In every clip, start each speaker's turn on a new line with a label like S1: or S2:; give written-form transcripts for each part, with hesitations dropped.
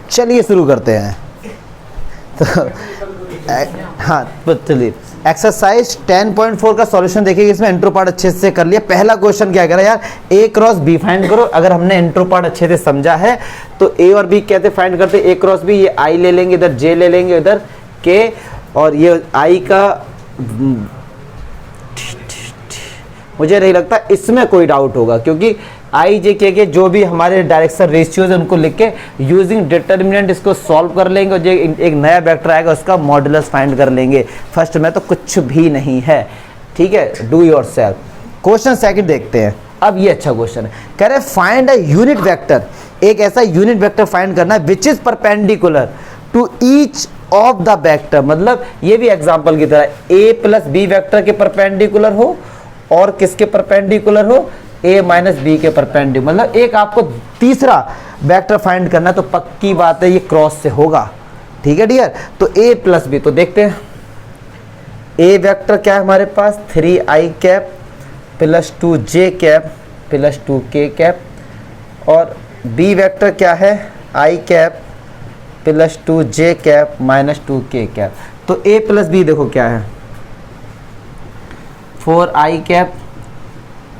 S1: चलिए शुरू करते हैं। तो हाँ तो चलिए एक्सरसाइज 10.4 का सॉल्यूशन देखिए। इसमें इंट्रो पार्ट अच्छे से कर लिया। पहला क्वेश्चन क्या कह रहा है यार, ए क्रॉस बी फाइंड करो। अगर हमने इंट्रो पार्ट अच्छे से समझा है तो ए और बी कैसे फाइंड करते, ए क्रॉस बी, ये आई ले लेंगे, इधर जे ले लेंगे, इधर के, और ये आई का मुझे नहीं लगता इसमें कोई डाउट होगा, क्योंकि आई जे के जो भी हमारे डायरेक्शन रेशियोज है उनको लिख के यूजिंग डिटर्मिनेंट इसको सॉल्व कर लेंगे, और जो एक नया वेक्टर आएगा उसका मॉडुलस फाइंड कर लेंगे। फर्स्ट में तो कुछ भी नहीं है, ठीक है, do your self. Question second देखते हैं। अब ये अच्छा क्वेश्चन है, कह रहे फाइंड अ यूनिट वेक्टर, एक ऐसा यूनिट वेक्टर फाइंड करना है which is perpendicular to each of the vector. मतलब ये भी एग्जाम्पल की तरह ए प्लस बी वेक्टर के परपेंडिकुलर हो और किसके परपेंडिकुलर हो, ए माइनस बी के परपेंडिकुलर। मतलब एक आपको तीसरा वेक्टर फाइंड करना है, तो पक्की बात है ये क्रॉस से होगा, ठीक है डियर। तो ए प्लस बी, तो देखते हैं ए वेक्टर क्या है हमारे पास, 3i cap plus 2j cap plus 2k cap, और बी वेक्टर क्या है, i cap plus 2j cap minus 2k cap. तो ए प्लस बी देखो क्या है, 4i कैप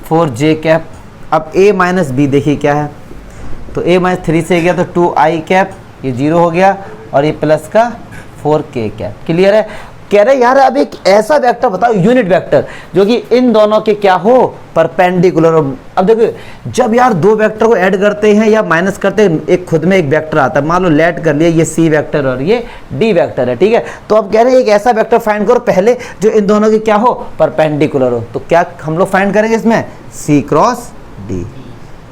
S1: 4j कैप। अब a माइनस बी देखिए क्या है, तो a माइनस 3 से गया तो 2i कैप, ये 0 हो गया, और ये प्लस का 4k कैप। क्लियर है। कह रहे यार अब एक ऐसा वेक्टर बताओ यूनिट वेक्टर जो कि इन दोनों के क्या हो, परपेंडिकुलर हो। अब देखो जब यार दो वेक्टर को ऐड करते हैं या माइनस करते हैं, एक खुद में एक वेक्टर आता है, मान लो लेट कर लिया ये सी वेक्टर और ये डी वेक्टर है, ठीक है। तो अब कह रहे हैं एक ऐसा वेक्टर फाइंड करो पहले जो इन दोनों के क्या हो, परपेंडिकुलर हो। तो क्या हम लोग फाइंड करेंगे इसमें, सी क्रॉस डी।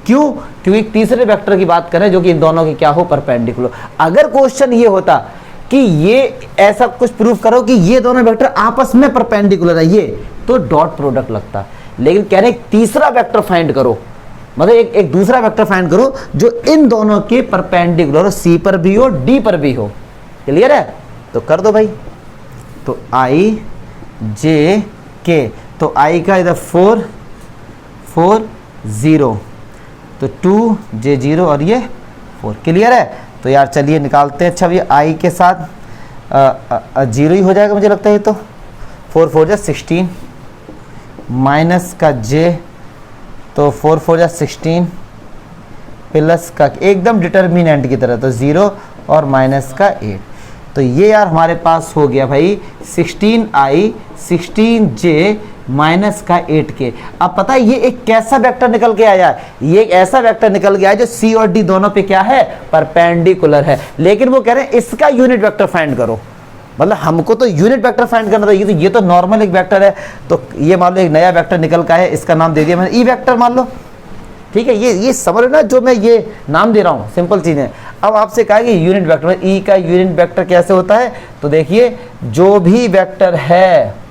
S1: क्यों, क्योंकि तीसरे वेक्टर की बात करें जो कि इन दोनों के क्या हो, परपेंडिकुलर। अगर क्वेश्चन ये होता कि ये ऐसा कुछ प्रूफ करो कि ये दोनों वेक्टर आपस में परपेंडिकुलर है, ये तो डॉट प्रोडक्ट लगता। लेकिन कह रहे तीसरा वेक्टर फाइंड करो, मतलब एक दूसरा वेक्टर फाइंड करो जो इन दोनों के परपेंडिकुलर हो, सी पर भी हो डी पर भी हो। क्लियर है, तो कर दो भाई। तो आई जे के, तो आई का इधर 4 4 0, तो 2 j 0 और ये 4। क्लियर है। तो यार चलिए निकालते हैं। अच्छा भैया आई के साथ 0 ही हो जाएगा मुझे लगता है, ये तो 4 4 जा 16 माइनस का j, तो 4 4 जा 16 प्लस का एकदम डिटर्मिनेंट की तरह, तो 0 और माइनस का 8। तो ये यार हमारे पास हो गया भाई 16i 16j माइनस का 8k। अब पता है ये एक कैसा वेक्टर निकल के आया है, ये एक ऐसा वेक्टर निकल के आया जो सी और डी दोनों पे क्या है, परपेंडिकुलर है। लेकिन वो कह रहे हैं इसका यूनिट वेक्टर फाइंड करो। मतलब हमको तो यूनिट वेक्टर फाइंड करना था, ये तो नॉर्मल एक वेक्टर है। तो ये मान लो एक नया वेक्टर निकल का है, इसका नाम दे दिया मैंने ई वेक्टर मान लो, ठीक है। ये समझ लो ना जो मैं ये नाम दे रहा हूँ, सिंपल चीज़ है। अब आपसे कहा कि यूनिट वेक्टर में ई का यूनिट वेक्टर कैसे होता है, तो देखिए जो भी वेक्टर है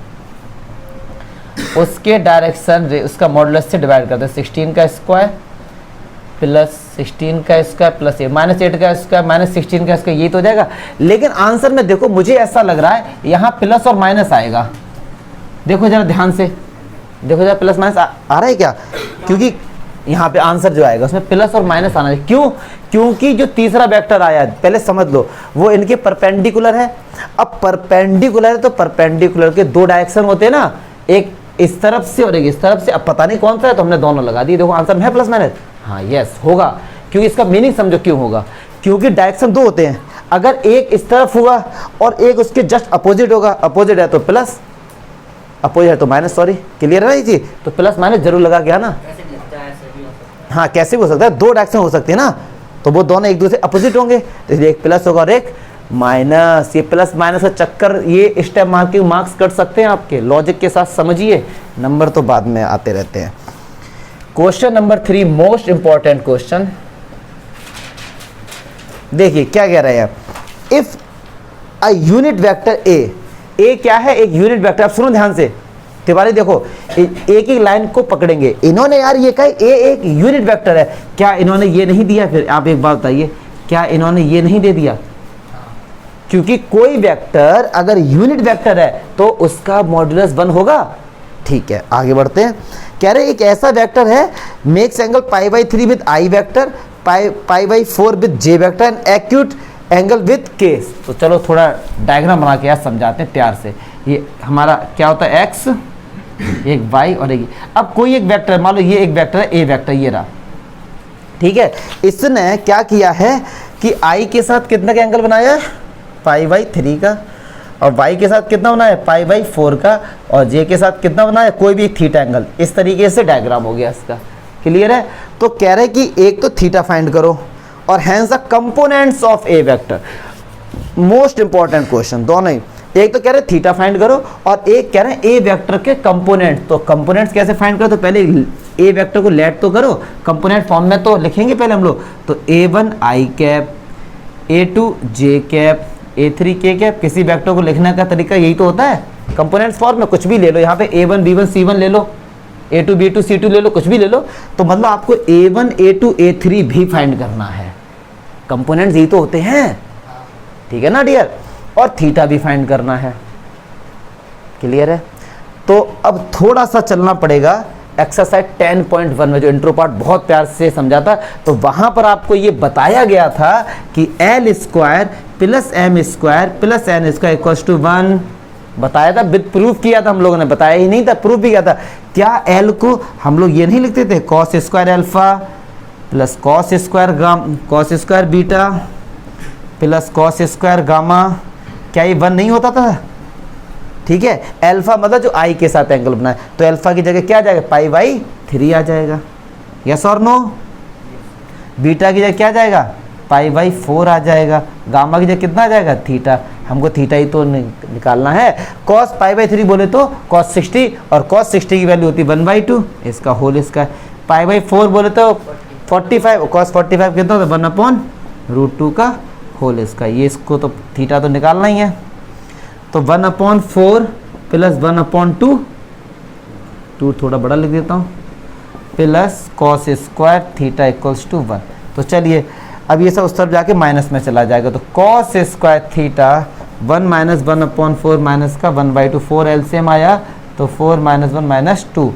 S1: उसके डायरेक्शन उसका मॉडुलस से डिवाइड करते हैं। 16 का स्क्वायर प्लस 16 का स्क्वायर प्लस ये माइनस 8 का स्क्वायर माइनस 16 का स्क्वायर, ये तो हो जाएगा। लेकिन आंसर में देखो मुझे ऐसा लग रहा है यहाँ प्लस और माइनस आएगा। देखो जरा ध्यान से, देखो जरा प्लस माइनस आ रहा है क्या, क्योंकि यहाँ पे आंसर जो आएगा उसमें प्लस और माइनस आना है। क्यों, क्योंकि जो तीसरा वेक्टर आया है पहले समझ लो वो इनके परपेंडिकुलर है। अब परपेंडिकुलर है तो परपेंडिकुलर के दो डायरेक्शन होते हैं ना, एक इस तरफ से और एक इस तरफ से। अब पता नहीं कौन सा है तो हमने दोनों लगा दिए। देखो आंसर में है प्लस माइनस, हाँ यस होगा, क्योंकि इसका मीनिंग समझो क्यों होगा, क्योंकि डायरेक्शन दो होते हैं। अगर एक इस तरफ हुआ और एक उसके जस्ट अपोजिट होगा, अपोजिट है तो प्लस, अपोजिट है तो माइनस, सॉरी। क्लियर है ना ये चीज, तो प्लस माइनस जरूर लगा के आना। हाँ कैसे भी हो सकता है, दो डायरेक्शन हो सकती है ना, तो वो दोनों एक दूसरे अपोजिट होंगे, तो एक प्लस होगा और एक माइनस। ये प्लस माइनस का चक्कर, ये स्टेप मार्किंग मार्क्स कट सकते हैं आपके, लॉजिक के साथ समझिए, नंबर तो बाद में आते रहते हैं। Question number 3 most important question, देखिए क्या कह रहे हैं। If a unit vector A क्या है, एक यूनिट वेक्टर। अब सुनो ध्यान से तिवारी, देखो एक ही लाइन को पकड़ेंगे। इन्होंने यार ये कहा ए एक यूनिट वेक्टर है, क्या इन्होंने ये नहीं दिया? फिर आप एक बात बताइए, क्या इन्होंने ये नहीं दे दिया? क्योंकि कोई वेक्टर अगर यूनिट वेक्टर है तो उसका मॉड्यूलस 1 होगा। ठीक है आगे बढ़ते हैं। कह रहे एक ऐसा वेक्टर है makes angle π/3 with i vector, π/4 with j vector and acute angle with k. तो चलो थोड़ा डायग्राम बना के यार समझाते हैं प्यार से। ये हमारा क्या होता है, एक्स, एक वाई और एक, अब कोई एक वेक्टर, मान लो ये एक वेक्टर है, ए वेक्टर ये रहा, ठीक है। इसने क्या किया है कि आई के साथ कितना का एंगल बनाया है, π/3 का, और वाई के साथ कितना बनाया है, π/4 का, और जे के साथ कितना बनाया, कोई भी एक थीटा एंगल। इस तरीके से डायग्राम हो गया इसका, क्लियर है। तो कह रहे कि एक तो थीटा फाइंड करो और hence the components of a vector, most important question दोनों ही। एक तो कह रहे थीटा फाइंड करो और एक कह रहे हैं ए वेक्टर के कंपोनेंट। तो कंपोनेंट्स कैसे फाइंड करो, तो पहले ए वेक्टर को लेट तो करो, कंपोनेंट फॉर्म में तो लिखेंगे पहले हम लोग। तो a1 i cap, a2 j cap, a3 k cap. किसी वेक्टर को लिखने का तरीका यही तो होता है, कंपोनेंट्स फॉर्म में कुछ भी ले लो, यहाँ पे a1 b1 c1 ले लो, a2 b2 c2 ले लो, कुछ भी ले लो। तो मतलब आपको a1 a2 a3 भी फाइंड करना है, कंपोनेंट्स यही तो होते हैं, ठीक है ना डियर। और थीटा भी फाइंड करना है, क्लियर है। तो अब थोड़ा सा चलना पड़ेगा एक्सरसाइज 10.1 में, जो इंट्रो पार्ट बहुत प्यार से समझा था। तो वहां पर आपको ये बताया गया था कि l square plus m square plus n square equals to 1, बताया था, विद प्रूफ किया था हम लोगों ने, बताया ही नहीं था, प्रूफ भी किया था। क्या l को हम लोग ये नहीं लिखते थे, cos square alpha plus cos square beta plus cos square gamma, क्या ये 1 नहीं होता था, ठीक है। अल्फा मतलब जो आई के साथ एंगल बनाए, तो अल्फा की जगह क्या आ जाएगा, π/3 आ जाएगा, यस और नो। बीटा की जगह क्या आ जाएगा, π/4 आ जाएगा। गामा की जगह कितना आ जाएगा, थीटा, हमको थीटा ही तो निकालना है। कॉस π/3 बोले तो कॉस 60, और कॉस 60 की वैल्यू होती है 1/2, इसका होल स्क्वायर। π/4 बोले तो 45, कॉस 45 कितना होता है, 1/√2 का होल स्क्वायर। ये इसको तो थीटा तो निकालना ही है। तो 1/4 प्लस 1/2, 2 थोड़ा बड़ा लिख देता हूँ, plus cos square theta equals to 1। तो चलिए अब ये सब उस तरफ जाके माइनस में चला जाएगा। तो cos square theta 1 minus 1/4 minus का 1/2, 4 एलसीएम आया, तो 4 माइनस 1 -2,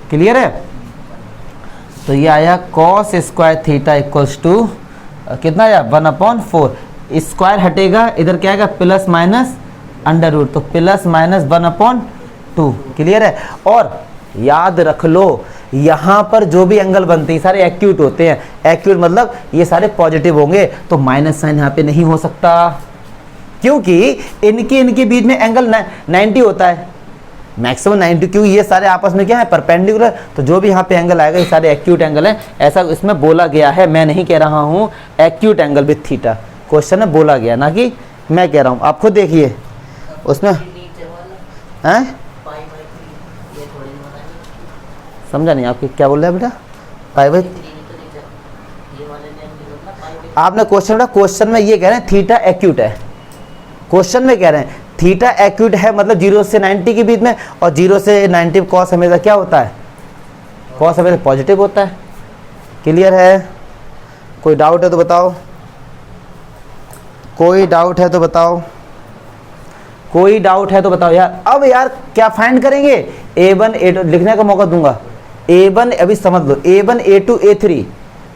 S1: क्लियर है। तो ये आया cos square theta equals to कितना आया, 1/4, स्क्वायर हटेगा, इधर क्या आएगा, प्लस माइनस √, तो प्लस माइनस 1/2, क्लियर है। और याद रख लो, यहाँ पर जो भी एंगल बनते हैं सारे एक्यूट होते हैं। एक्यूट मतलब ये सारे पॉजिटिव होंगे, तो माइनस साइन यहाँ पे नहीं हो सकता, क्योंकि इनके बीच में एंगल 90 होता है, मैक्सिमम 90, क्योंकि ये सारे आपस में क्या है, परपेंडिकुलर। तो जो भी यहाँ पे एंगल आएगा ये सारे एक्यूट एंगल हैं, ऐसा इसमें बोला गया है, मैं नहीं कह रहा हूँ। Acute angle with theta question में बोला गया, ना कि मैं कह रहा हूँ। आप खुद देखिए उसमें हैं, समझा नहीं आपकी क्या बोल रहे हैं बेटा, आपने क्वेश्चन में ये कह रहे हैं थीटा एक्यूट है, क्वेश्चन में कह रहे हैं थीटा एक्यूट है, मतलब 0 से 90 के बीच में, और 0 से 90 कॉस हमेशा क्या होता है, कॉस हमेशा पॉजिटिव होता है, क्लियर है। कोई डाउट है तो बताओ, कोई डाउट है तो बताओ, कोई डाउट है तो बताओ यार। अब यार क्या फाइंड करेंगे, a1 a2 लिखने का मौका दूंगा, a1 अभी समझ लो, a1 a2 a3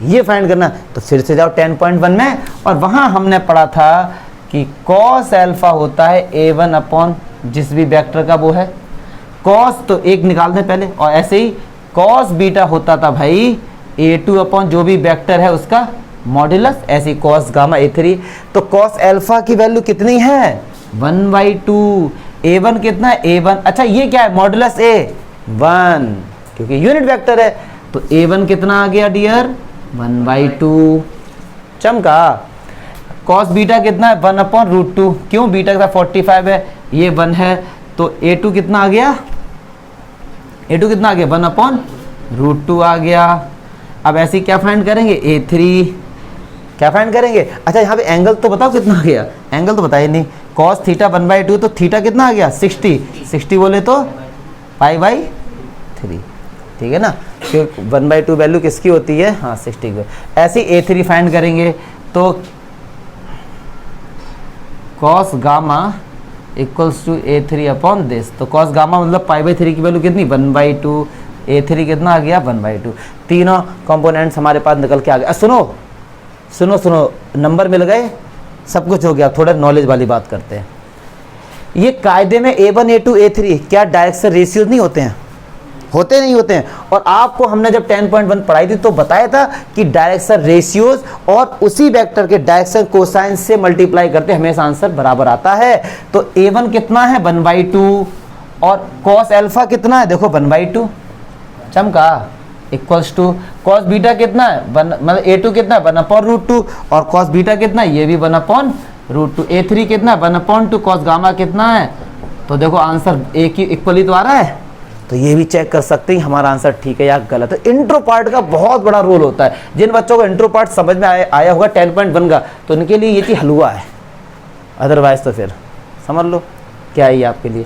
S1: ये फाइंड करना। तो फिर से जाओ 10.1 में, और वहां हमने पढ़ा था कि cos अल्फा होता है a1 अपॉन जिस भी वेक्टर का वो है cos, तो एक निकाल दें पहले, और ऐसे ही cos बीटा होता था भाई a2 अपॉन जो भी वेक्टर है उसका मॉड्यूलस, ऐसे ही cos गामा a3। तो cos अल्फा की वैल्यू कितनी है, 1/2, a1 कितना है, a1, अच्छा ये क्या है, मॉड्यूलस a1, क्योंकि यूनिट वेक्टर है। तो a1 कितना आ गया डियर, 1/2, चमका। cos बीटा कितना है, 1/√2, क्यों, बीटा का 45 है, ये 1 है, तो a2 कितना आ गया, a2 कितना आ गया, 1/√2 आ गया। अब ऐसे ही क्या फाइंड करेंगे, a3 क्या फाइंड करेंगे। अच्छा यहाँ पे एंगल तो बताओ कितना आ गया, एंगल तो बताइए नहीं, cos थीटा 1/2, तो थीटा कितना आ गया, 60 बोले तो π/3, ठीक है ना, क्योंकि 1/2 वैल्यू किसकी होती है, हाँ 60 की। ऐसे ही a3 फाइंड करेंगे, तो cos gamma equals to a3 upon this. तो cos गामा मतलब π/3 की वैल्यू कितनी, 1/2, a3 कितना आ गया, 1/2। तीनों कंपोनेंट्स हमारे पास निकल के आ गए। सुनो सुनो सुनो, नंबर मिल गए, सब कुछ हो गया, थोड़ा नॉलेज वाली बात करते हैं। ये कायदे में A1 A2 A3 क्या डायरेक्शन रेशियोज नहीं होते हैं? होते नहीं होते हैं। और आपको हमने जब 10.1 पढ़ाई थी तो बताया था कि डायरेक्शन रेशियोज और उसी वेक्टर के डायरेक्शन कोसाइन से मल्टीप्लाई करते हमेशा आंसर बराबर आता है। तो A1 कितना है 1/2 और cos अल्फा कितना है, देखो 1/2 चमका, इक्वल्स टू cos बीटा कितना है मतलब A2 कितना है 1/√2 और cos बीटा कितना है, ये भी 1/√2। A3 कितना है 1/2, cos गामा कितना है, तो देखो आंसर एक ही इक्वली तो आ रहा है। तो ये भी चेक कर सकते हैं हमारा आंसर ठीक है या गलत है। इंट्रो पार्ट का बहुत बड़ा रोल होता है। जिन बच्चों को इंट्रो पार्ट समझ में आया होगा 10.1 का, तो उनके लिए ये चीज़ हलवा है, अदरवाइज तो फिर समझ लो क्या है ये आपके लिए।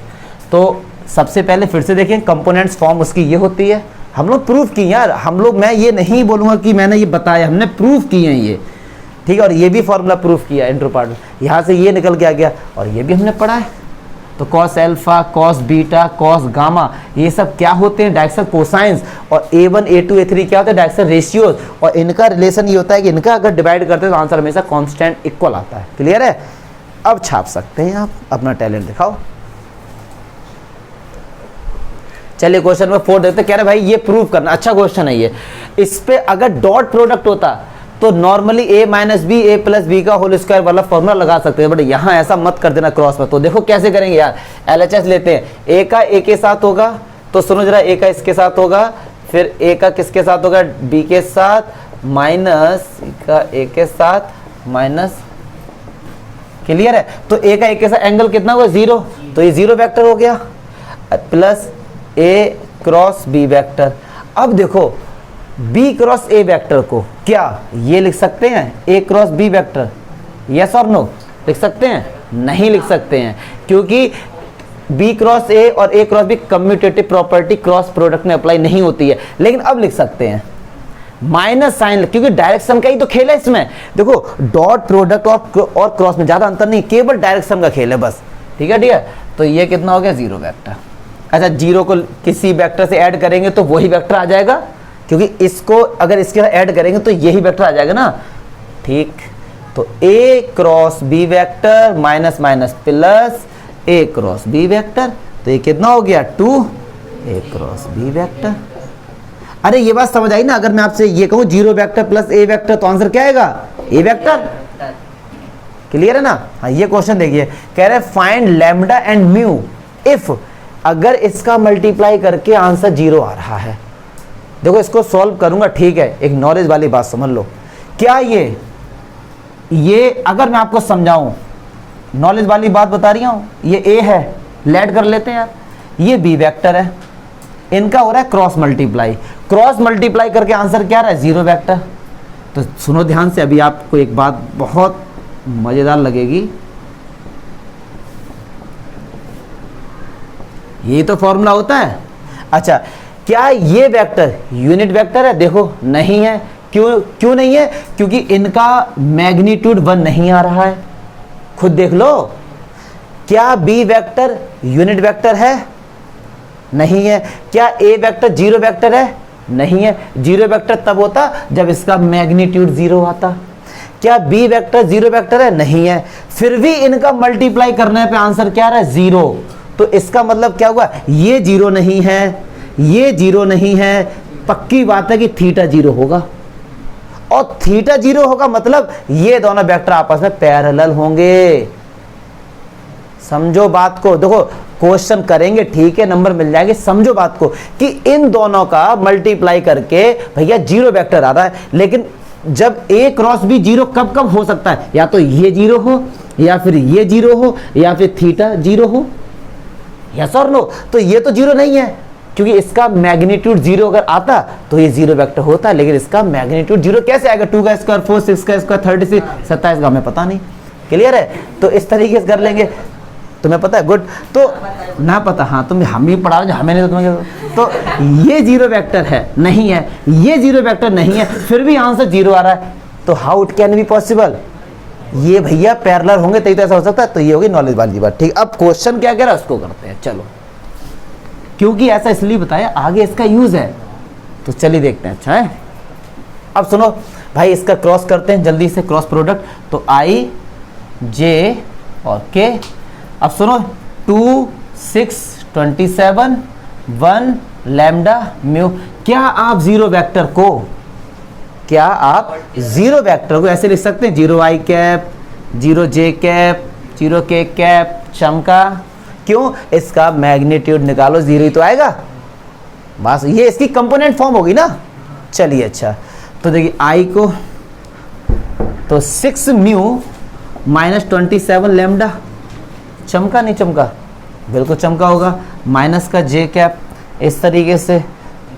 S1: तो सबसे पहले फिर से देखें, कंपोनेंट्स फॉर्म उसकी ये होती है, हम लोग प्रूफ की यार, हम लोग, मैं ये नहीं बोलूँगा कि मैंने ये बताया, हमने प्रूफ किए हैं ये, ठीक है। और ये भी फॉर्मूला प्रूफ किया इंट्रो पार्ट में, यहाँ से ये निकल के आ गया और ये भी हमने पढ़ा है। तो cos alpha, cos beta, cos gamma, ये सब क्या होते हैं, डायरेक्शन कोसाइंस। और A1 A2 A3 क्या होता है, डायरेक्शन रेशियोज। और इनका रिलेशन ये होता है कि इनका अगर डिवाइड करते हैं तो आंसर हमेशा कांस्टेंट इक्वल आता है। क्लियर है? अब छाप सकते हैं आप, अपना टैलेंट दिखाओ। चलिए क्वेश्चन नंबर 4 देखते हैं। कह रहे भाई ये प्रूव करना, अच्छा क्वेश्चन है ये। इस पे अगर डॉट प्रोडक्ट होता तो normally A minus B A plus B का होल स्क्वायर वाला फॉर्मूला लगा सकते हैं, बट यहाँ ऐसा मत कर देना क्रॉस में। तो देखो कैसे करेंगे यार, LHS लेते हैं। A का A के साथ होगा, तो सुनो जरा, A का इसके साथ होगा, फिर A का किसके साथ होगा, B के साथ, माइनस का A के साथ, माइनस। क्लियर है? तो A का A के साथ एंगल कितना हुआ 0, तो ये 0 वेक्टर हो गया, plus A cross B vector. अब देखो B क्रॉस A वेक्टर को क्या ये लिख सकते हैं A cross B vector, yes और नो लिख सकते हैं? नहीं लिख सकते हैं, क्योंकि B क्रॉस A और A cross B commutative property cross product में अप्लाई नहीं होती है। लेकिन अब लिख सकते हैं माइनस साइन, क्योंकि डायरेक्शन का ही तो खेल है इसमें। देखो डॉट प्रोडक्ट और क्रॉस में ज्यादा अंतर नहीं, केवल डायरेक्शन का खेल है बस। ठीक है, ठीक है। तो ये कितना हो गया 0 वेक्टर। अच्छा, 0 को किसी वेक्टर से ऐड करेंगे तो वही वेक्टर आ जाएगा, क्योंकि इसको अगर इसके साथ ऐड करेंगे तो यही वेक्टर आ जाएगा ना। ठीक, तो A cross B vector minus minus plus A cross B vector, तो ये कितना हो गया 2A क्रॉस B वेक्टर। अरे ये बात समझ आई ना? अगर मैं आपसे ये कहूँ 0 वेक्टर प्लस A वेक्टर, तो आंसर क्या आएगा A वेक्टर। क्लियर है ना? हाँ, ये क्वेश्चन देखिए, कह रहे find lambda and mu if, अगर इसका मल्टीप्लाई करके आंसर 0 आ रहा है। देखो इसको सॉल्व करूंगा, ठीक है, एक नॉलेज वाली बात समझ लो। क्या ये अगर मैं आपको समझाऊं, नॉलेज वाली बात बता रही हूं, ये A है, लेट कर लेते हैं यार, ये B वेक्टर है, इनका हो रहा है क्रॉस मल्टीप्लाई। क्रॉस मल्टीप्लाई करके आंसर क्या आ रहा है 0 वेक्टर। तो सुनो ध्यान से, अभी आपको एक बात बहुत मजेदार लगेगी। ये तो फॉर्मूला होता है। अच्छा, क्या ये वेक्टर यूनिट वेक्टर है? देखो नहीं है। क्यों नहीं है? क्योंकि इनका मैग्नीट्यूड 1 नहीं आ रहा है। खुद देख लो। क्या B वेक्टर यूनिट वेक्टर है? नहीं है। क्या A वेक्टर 0 वेक्टर है? नहीं है। 0 वेक्टर तब होता जब इसका मैग्नीट्यूड 0 आता। क्या B वेक्टर 0 वेक्टर है? नहीं है। फिर भी इनका मल्टीप्लाई करने पे आंसर क्या आ रहा है 0। तो इसका मतलब क्या हुआ, ये 0 नहीं है, ये 0 नहीं है, पक्की बात है कि थीटा 0 होगा। और थीटा 0 होगा मतलब ये दोनों वेक्टर आपस में पैरेलल होंगे। समझो बात को। देखो क्वेश्चन करेंगे, ठीक है, नंबर मिल जाएंगे। समझो बात को कि इन दोनों का मल्टीप्लाई करके भैया 0 वेक्टर आ रहा है। लेकिन जब A क्रॉस B 0 कब कब हो सकता है? या तो ये 0 हो, या फिर ये 0 हो, या फिर थीटा 0 हो। यस और नो? तो ये तो 0 नहीं है, क्योंकि इसका मैग्नीट्यूड 0 अगर आता तो ये 0 वेक्टर होता, लेकिन इसका मैग्नीट्यूड 0 कैसे आएगा? 2 का स्क्वायर 4, 6 का स्क्वायर 36, 27 का हमें पता नहीं। क्लियर है? तो इस तरीके से कर लेंगे। तुम्हें पता है? गुड। तो ना पता, हाँ तुम हम ही पढ़ा रहे, हमें नहीं, तुम्हें तो ये 0 वेक्टर है, नहीं है, ये 0 वेक्टर नहीं है, फिर भी आंसर 0 आ रहा है। तो how it can be possible? ये भैया पैरेलल होंगे तभी तो ऐसा हो सकता है। तो ये होगी नॉलेज वाली बात। ठीक, अब क्वेश्चन क्या कह रहा है उसको करते हैं। चलो, क्योंकि ऐसा इसलिए बताया, आगे इसका यूज है, तो चलिए देखते हैं। अच्छा है, अब सुनो भाई, इसका क्रॉस करते हैं जल्दी से, क्रॉस प्रोडक्ट। तो I जे और के। अब सुनो 2 6 27 1 लैम्डा म्यू। क्या आप जीरो वेक्टर को ऐसे लिख सकते हैं, 0 आई कैप 0 जे कैप 0 के कैप चमका? क्यों? इसका मैग्नीट्यूड निकालो, 0 ही तो आएगा बस, ये इसकी कंपोनेंट फॉर्म होगी ना। चलिए अच्छा, तो देखिए आई को तो 6 म्यू माइनस 27 लैम्डा, चमका नहीं चमका? बिल्कुल चमका होगा। माइनस का जे कैप इस तरीके से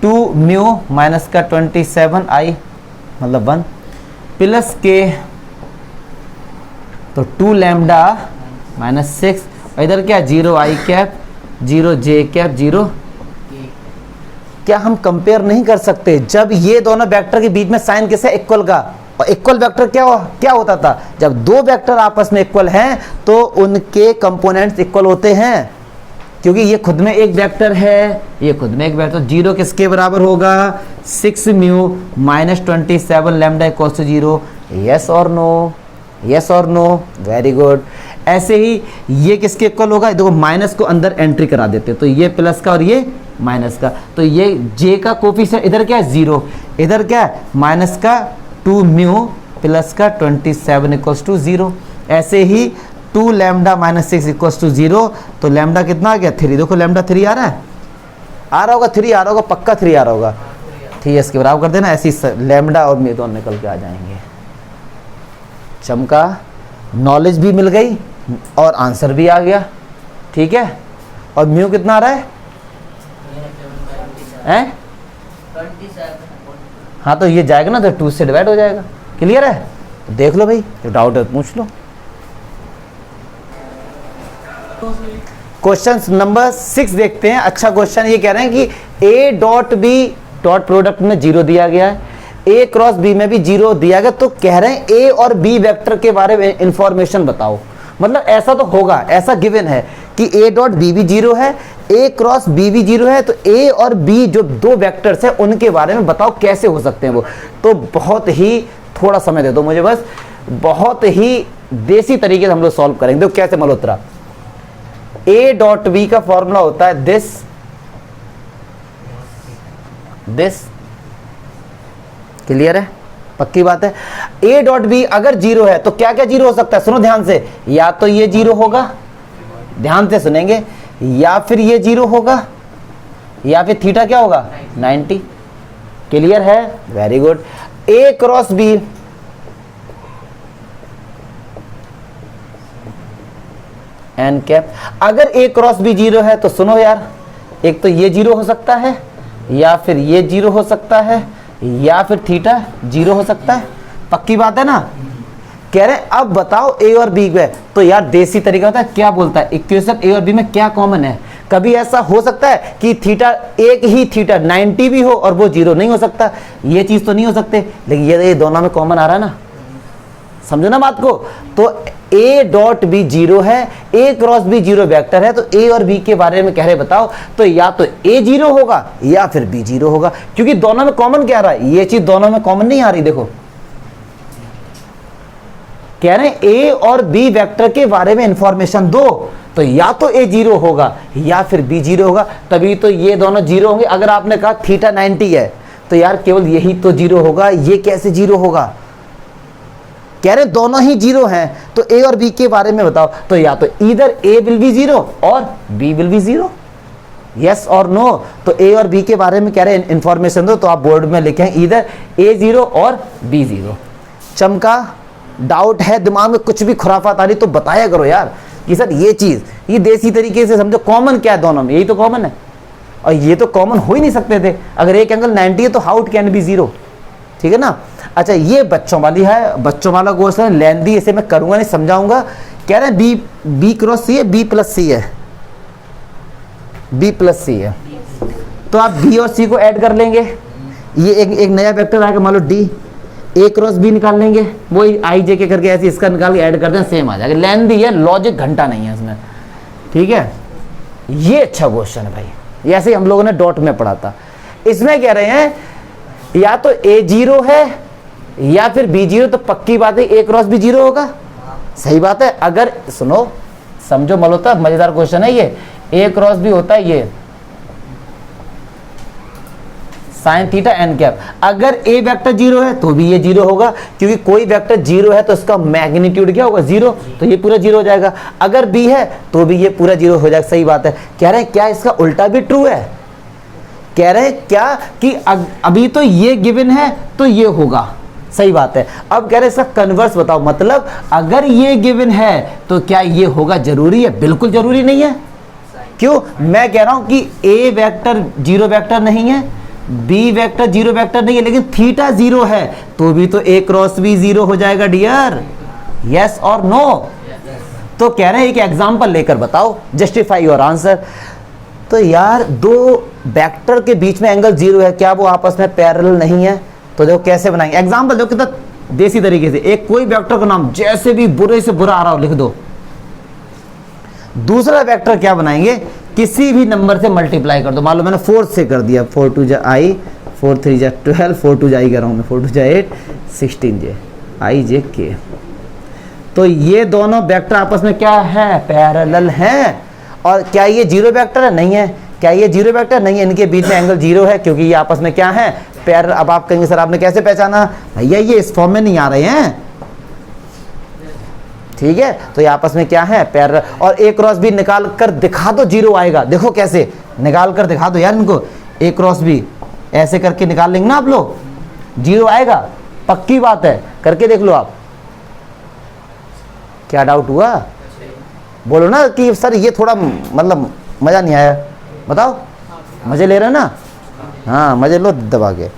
S1: 2 म्यू माइनस का 27 आई मतलब 1 प्लस के तो 2 लैम्डा माइनस 6, इधर क्या 0 आई कैप 0 जे कैप 0। क्या हम कंपेयर नहीं कर सकते? जब ये दोनों वेक्टर के बीच में साइन किसे इक्वल का, और इक्वल वेक्टर क्या होता था? जब दो वेक्टर आपस में इक्वल हैं तो उनके कंपोनेंट्स इक्वल होते हैं, क्योंकि ये खुद में एक वेक्टर है, ये खुद में एक वेक्टर। 0 किसके बराबर होगा? 6 mu minus 27 lambda equals to 0। Yes और नो? यस और नो? Very good. ऐसे ही ये किसके इक्वल होगा? देखो माइनस को अंदर एंट्री करा देते, तो ये प्लस का और ये माइनस का, तो ये जे का कोफिशिएंट इधर क्या है? 0, इधर क्या है? माइनस का 2 म्यू प्लस का 27 इक्वल्स टू 0। ऐसे ही 2 लैम्डा माइनस 6 इक्वल्स टू 0, तो लैम्डा कितना आ गया? 3। देखो लैम्डा 3 आ रहा है, आ रहा होगा 3 आ रहा होगा, पक्का 3 आ रहा होगा। 3 इसके बराबर कर देना, ऐसी लैम्डा और म्यू दोनों निकल के आ जाएंगे। चमका, नॉलेज भी मिल गई और आंसर भी आ गया, ठीक है। और म्यू कितना आ रहा है? 27। हाँ तो ये जाएगा ना तो 2 से डिवाइड हो जाएगा। क्लियर है? तो देख लो भाई, जो डाउट है पूछ लो। क्वेश्चन नंबर 6 देखते हैं। अच्छा क्वेश्चन ये कह रहे हैं कि A dot B dot product में 0 दिया गया है, ए क्रॉस बी में भी 0 दिया गया, तो कह रहे हैं ए और बी वेक्टर के बारे में इंफॉर्मेशन बताओ। मतलब ऐसा तो होगा, ऐसा गिवन है कि ए डॉट बी भी 0 है, ए क्रॉस बी भी 0 है, तो ए और बी जो दो वेक्टर्स है उनके बारे में बताओ कैसे हो सकते हैं वो। तो बहुत ही थोड़ा समय दे दो मुझे, बस बहुत ही देसी तरीके से हम लोग सॉल्व करेंगे। देखो कैसे मल्होत्रा, ए डॉट बी का फॉर्मूला होता है दिस, क्लियर है? पक्की बात है। ए डॉट बी अगर 0 है तो क्या क्या 0 हो सकता है? सुनो ध्यान से, या तो ये 0 होगा, ध्यान से सुनेंगे, या फिर ये 0 होगा, या फिर थीटा क्या होगा? 90। क्लियर है? Very good. A cross B n cap, अगर ए क्रॉस बी 0 है तो सुनो यार, एक तो ये 0 हो सकता है, या फिर ये 0 हो सकता है, या फिर थीटा 0 हो सकता है। पक्की बात है ना? कह रहे हैं अब बताओ ए और बी में, तो यार देसी तरीका होता है, क्या बोलता है इक्वेशन ए और बी में क्या कॉमन है? कभी ऐसा हो सकता है कि थीटा एक ही थीटा 90 भी हो और वो 0 नहीं हो सकता? ये चीज तो नहीं हो सकते, लेकिन ये दोनों में कॉमन आ रहा है ना, समझो ना बात को। तो ए डॉट बी 0 है, ए क्रॉस बी 0 वेक्टर है, तो ए और बी के बारे में कह रहे बताओ, तो या तो ए 0 होगा या फिर बी 0 होगा, क्योंकि दोनों में कॉमन क्या आ रहा है? ये चीज दोनों में कॉमन नहीं आ रही। देखो कह रहे हैं ए और बी वेक्टर के बारे में इंफॉर्मेशन दो, तो या तो ए 0 होगा या फिर बी 0 होगा, तभी तो ये दोनों 0 होंगे। अगर आपने कहा थीटा 90 है तो यार केवल यही तो 0 होगा, ये कैसे 0 होगा? कह रहे दोनों ही 0 हैं, तो ए और बी के बारे में बताओ, तो या तो इधर ए विल बी 0 और बी विल बी 0। यस और नो? तो ए और बी के बारे में कह रहे इंफॉर्मेशन दो, तो आप बोर्ड में लिखें इधर ए 0 और बी 0। चमका, डाउट है दिमाग में, कुछ भी खुराफात आ रही तो बताया करो यार कि सर ये चीज, ये देसी तरीके से समझो कॉमन क्या है दोनों में, यही तो कॉमन है, और ये तो कॉमन हो ही नहीं सकते थे। अगर एक एंगल 90 है तो हाउ इट कैन बी 0, ठीक है ना? अच्छा ये बच्चों वाली है, बच्चों वाला क्वेश्चन है, लेंदी, इसे मैं करूंगा नहीं, समझाऊंगा। कह रहे हैं बी क्रॉस सी है, बी प्लस सी है, बी प्लस सी है, तो आप बी और सी को ऐड कर लेंगे, ये एक नया वेक्टर आएगा, मान लो डी, ए क्रॉस बी निकाल लेंगे, वो आई जे के करके ऐसे इसका निकाल के ऐड कर दें, सेम आ जाएगा। लेंदी है, लॉजिक घंटा नहीं है इसमें, ठीक है? ये अच्छा क्वेश्चन है भाई, ऐसे ही हम लोगों ने डॉट में पढ़ा था। इसमें कह रहे हैं या तो ए 0 है या फिर बी 0, तो पक्की बात है ए क्रॉस बी 0 होगा, सही बात है। अगर सुनो समझो मल्होत्रा, मजेदार क्वेश्चन है ये। ए क्रॉस बी होता है ये साइन थीटा एन कैप। अगर ए वेक्टर जीरो है तो भी ये जीरो होगा, क्योंकि कोई वेक्टर जीरो है तो इसका मैग्नीट्यूड क्या होगा, जीरो, तो ये पूरा जीरो हो जाएगा। अगर बी है तो भी ये पूरा जीरो हो जाएगा। सही बात है। कह रहे हैं क्या इसका उल्टा भी ट्रू है? कह रहे हैं क्या कि अभी तो ये गिवन है तो ये होगा। सही बात है। अब कह रहे हैं इसका कन्वर्स बताओ, मतलब अगर ये गिवन है तो क्या ये होगा? जरूरी है? बिल्कुल जरूरी नहीं है। क्यों? मैं कह रहा हूं कि ए वेक्टर जीरो वेक्टर नहीं है, बी वेक्टर जीरो वेक्टर नहीं है, लेकिन थीटा जीरो है तो भी तो ए क्रॉस बी जीरो हो जाएगा डियर। यस और नो? तो कह रहे हैं एक एग्जांपल लेकर बताओ, जस्टिफाई योर आंसर। तो यार दो वेक्टर के बीच में एंगल जीरो है, क्या वो आपस में पैरेलल नहीं है? तो देखो कैसे बनाएंगे। एग्जांपल देखो कितना देसी तरीके से। एक कोई वेक्टर का नाम जैसे भी बुरे से बुरा आ रहा हो लिख दो। दूसरा वेक्टर क्या बनाएंगे, किसी भी नंबर से मल्टीप्लाई कर दो। मान लो मैंने 4 से कर दिया, 4 2 जा आई, 4 3 जा 12, 4 2 जा आई कर रहा हूँ मैं, 4 2 जा 8, 16 जे आई जे के। तो ये दोनों वेक्टर आपस में क्या है, पैरेलल हैं। और क्या ये जीरो वेक्टर है? नहीं है। क्या ये जीरो वेक्टर? नहीं है। इनके बीच में एंगल जीरो है क्योंकि ये आपस में क्या है, पैरेलल। अब आप कहेंगे सर आपने कैसे पहचाना? भैया ये इस फॉर्म में नहीं आ रहे हैं, ठीक है, तो ये आपस में क्या है, पैरेलल। और ए क्रॉस बी निकाल कर दिखा दो जीरो आएगा। देखो कैसे निकाल कर दिखा दो यार इनको। ए क्रॉस बी ऐसे करके निकाल लेंगे ना आप लोग, जीरो आएगा, पक्की बात है। करके देख लो आप। क्या डाउट हुआ? बोलो ना कि सर ये थोड़ा मतलब मजा नहीं आया। बताओ, मजे ले रहे हैं ना? हाँ मजे लो दबा के।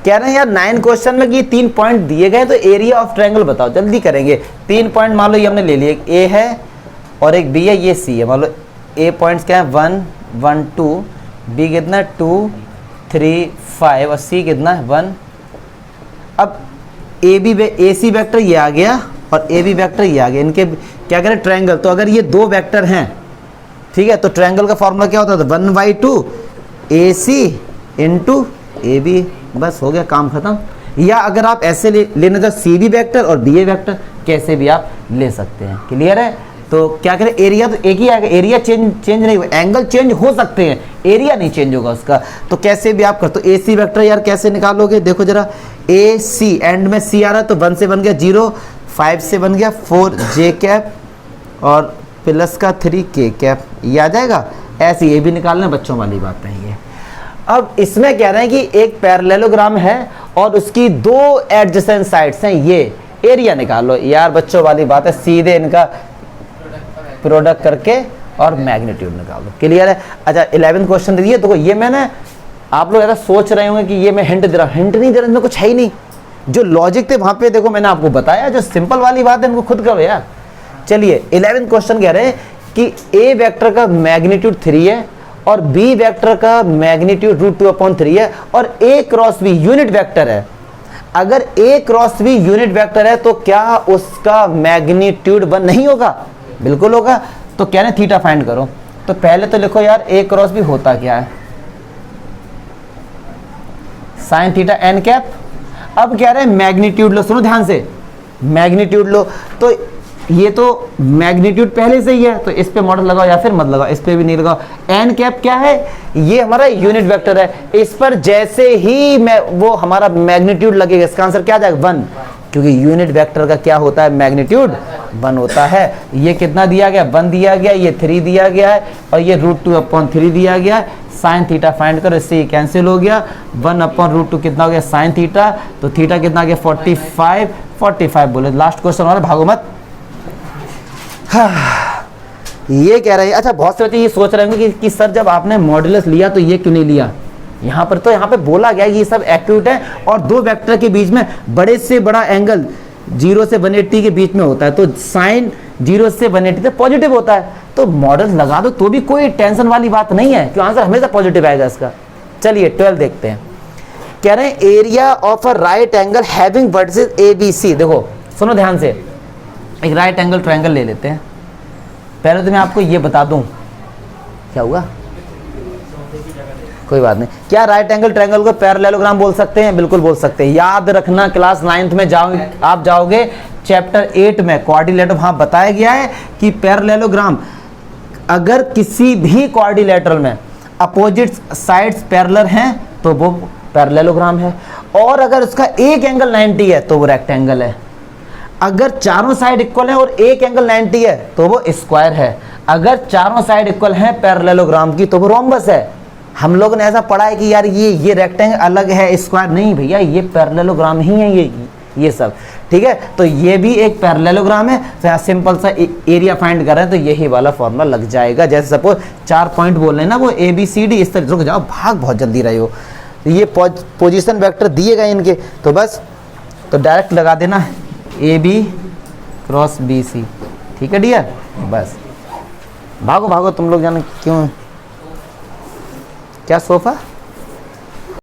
S1: कह रहे हैं यार 9 क्वेश्चन में कि 3 पॉइंट दिए गए तो एरिया ऑफ ट्रायंगल बताओ। जल्दी करेंगे। 3 पॉइंट मान लो ये हमने ले लिए, एक ए है और एक बी है, ये सी है। मान लो ए पॉइंट्स क्या है, 1 1 2, बी कितना 2 3 5 और सी कितना है 1। अब ए सी वेक्टर ये आ गया और ए बी वेक्टर ये आ गया। इनके क्या करें, ट्रायंगल। तो अगर ये दो वेक्टर हैं, ठीक है, तो ट्रायंगल का फॉर्मूला क्या होता था, 1/2 ए सी इंटू ए बी। बस हो गया, काम खत्म। या अगर आप ऐसे लेने तो सी बी वेक्टर और बी ए वेक्टर, कैसे भी आप ले सकते हैं। क्लियर है? तो क्या करें, एरिया तो एक ही आएगा, एरिया चेंज नहीं हुआ, एंगल चेंज हो सकते हैं, एरिया नहीं चेंज होगा उसका। तो कैसे भी आप कर, तो ए सी वेक्टर यार कैसे निकालोगे, देखो जरा। ए सी एंड में सी आ रहा है तो 1 से बन गया 0, 5 से बन गया 4 जे कैप और प्लस का 3 के कैप, ये आ जाएगा। ऐसे ये भी निकालना, बच्चों वाली बात नहीं है। अब इसमें कह रहे हैं कि एक पैरेललोग्राम है और उसकी दो एडजेसेंट साइड्स हैं, ये एरिया निकालो। यार बच्चों वाली बात है, सीधे इनका प्रोडक्ट करके और मैग्नीट्यूड निकालो। क्लियर है? अच्छा 11th क्वेश्चन दिए। तो ये मैंने, आप लोग ऐसा सोच रहे होंगे कि ये मैं हिंट दे रहा हूँ, हिंट नहीं दे रहा, इनमें कुछ है ही नहीं। जो लॉजिक थे वहां पे देखो मैंने आपको बताया, जो सिंपल वाली बात है इनको खुद करो यार। चलिए 11th क्वेश्चन कह रहे हैं कि ए वेक्टर का मैग्नीट्यूड 3 है और बी वेक्टर का मैग्नीट्यूड √2/3 है और ए क्रॉस बी यूनिट वेक्टर है। अगर A cross B unit vector है तो क्या उसका मैग्नीट्यूड 1 नहीं होगा? बिल्कुल होगा। तो कह रहे हैं थीटा फाइंड करो। तो पहले तो लिखो यार ए क्रॉस बी होता क्या है, साइन थीटा एन कैप। अब कह रहे हैं मैग्नीट्यूड लो, सुनो ध्यान से, मैग्नीट्यूड लो। तो ये तो मैग्नीट्यूड पहले से ही है तो इस पे मॉडल लगाओ या फिर मत लगाओ, इस पे भी नहीं लगाओ। एन कैप क्या है, ये हमारा यूनिट वेक्टर है, इस पर जैसे ही मैं वो हमारा मैग्नीट्यूड लगेगा, इसका आंसर क्या आ जाएगा 1, क्योंकि यूनिट वेक्टर का क्या होता है, मैग्नीट्यूड 1 होता है। ये कितना दिया गया, 1 दिया गया, ये 3 दिया गया है और ये √2/3 दिया गया है। साइन थीटा फाइंड करो, इससे ये कैंसिल हो गया। 1/√2 कितना हो गया, साइन थीटा। तो थीटा कितना गया 45 बोले। लास्ट क्वेश्चन हमारा, भागो मत। ये कह रहे हैं, अच्छा बहुत से बच्चे ये सोच रहे होंगे कि सर जब आपने मॉड्यूलस लिया तो ये क्यों नहीं लिया। यहाँ पर बोला गया कि ये सब एक्यूट है और दो वेक्टर के बीच में बड़े से बड़ा एंगल 0 से 180 के बीच में होता है। तो साइन 0 से 180 तक पॉजिटिव होता है, तो मॉडल लगा दो तो भी कोई टेंशन वाली बात नहीं है, क्यों आंसर हमेशा पॉजिटिव आएगा इसका। चलिए 12 देखते हैं। कह रहे हैं area of a right angle having vertices ABC। देखो सुनो ध्यान से, एक राइट एंगल ट्रायंगल ले लेते हैं। पहले तो मैं आपको ये बता दूं, क्या हुआ, कोई बात नहीं। क्या राइट एंगल ट्रायंगल को पैरेललोग्राम बोल सकते हैं? बिल्कुल बोल सकते हैं। याद रखना, क्लास 9th में आप जाओगे चैप्टर 8 में क्वाड्रिलेटरल, वहाँ बताया गया है कि पैरेललोग्राम अगर किसी भी क्वाड्रिलेटरल में अपोजिट साइड्स पैरेलल हैं तो वो पैरेललोग्राम है, और अगर उसका एक एंगल 90 है तो वो रेक्टेंगल है। अगर चारों साइड इक्वल है और एक एंगल 90 है तो वो स्क्वायर है। अगर चारों साइड इक्वल हैं पैरेललोग्राम की तो वो रोम्बस है। हम लोगों ने ऐसा पढ़ा है कि यार ये रेक्टेंगल अलग है, स्क्वायर नहीं भैया, ये पैरेललोग्राम ही है ये सब, ठीक है। तो ये भी एक पैरेललोग्राम है। तो यहाँ सिंपल सा एरिया फाइंड कर रहे हैं तो यही वाला फॉर्मूला लग जाएगा। जैसे सपोज 4 पॉइंट बोल रहे हैं ना, वो ABCD इस तरह, रुक जाओ, भाग बहुत जल्दी रहे हो। ये पोजीशन वेक्टर दिए गए इनके, तो बस तो डायरेक्ट लगा देना AB क्रॉस BC, ठीक है डियर। बस भागो भागो तुम लोग, जाने क्यों, क्या सोफा